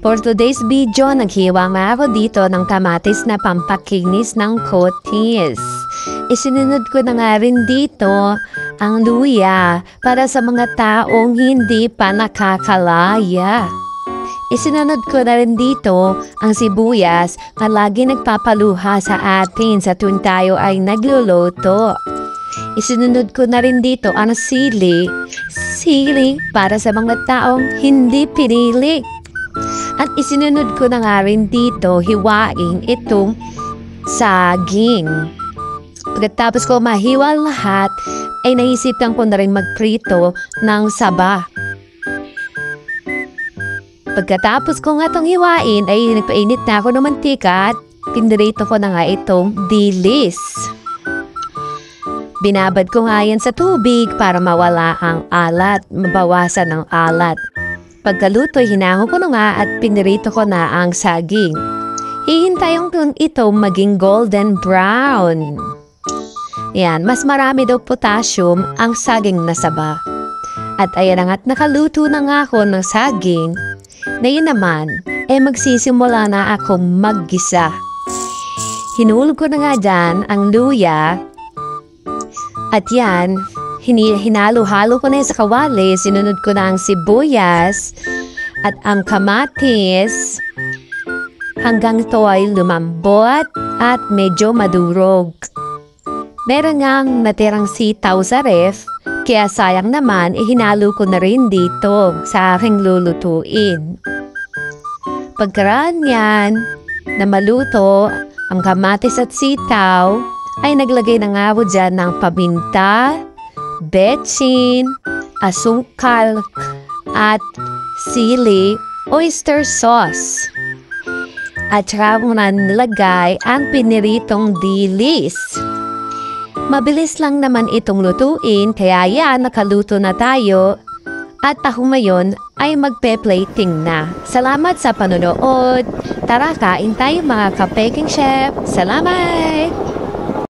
For today's video, naghiwa nga ako dito ng kamatis na pampakinis ng kutis. Isinunod ko na nga rin dito ang luya para sa mga taong hindi pa nakakalaya. Isinunod ko na rin dito ang sibuyas na lagi nagpapaluha sa atin sa tuwing tayo ay nagluluto. Isinunod ko na rin dito ang sili para sa mga taong hindi pinili. At isinunod ko na nga rin dito hiwain itong saging. Pagkatapos ko mahiwa lahat, ay naisipan ko na rin magprito ng saba. Pagkatapos ko nga itong hiwain, ay nagpainit na ako ng mantika at pinirito ko na nga itong dilis. Binabad ko nga yan sa tubig para mawala ang alat, mabawasan ang alat. Pagkaluto, hinango ko na nga at pinirito ko na ang saging. Hihintayin ko ito maging golden brown. Yan, mas marami daw potassium ang saging na saba. At ayan na nga't nakaluto na nga ako ng saging. Ngayon naman, magsisimula na akong maggisa. Hinulog ko na nga dyan ang luya. At yan, hinalo-halo ko na sa kawali, sinunod ko na ang sibuyas at ang kamatis hanggang ito ay lumambot at medyo madurog. Meron ngang natirang sitaw sa ref, kaya sayang naman hinalo ko na rin dito sa aking lulutuin. Pagkaraan yan na maluto ang kamatis at sitaw, ay naglagay na nga ako dyan ng paminta, betsin, asukal, at sili, oyster sauce. At saka mo na nilagay ang piniritong dilis. Mabilis lang naman itong lutuin, kaya yan, nakaluto na tayo. At ako ngayon ay magpe-plating na. Salamat sa panonood. Tara, kain tayo mga ka-Peking Chef. Salamat!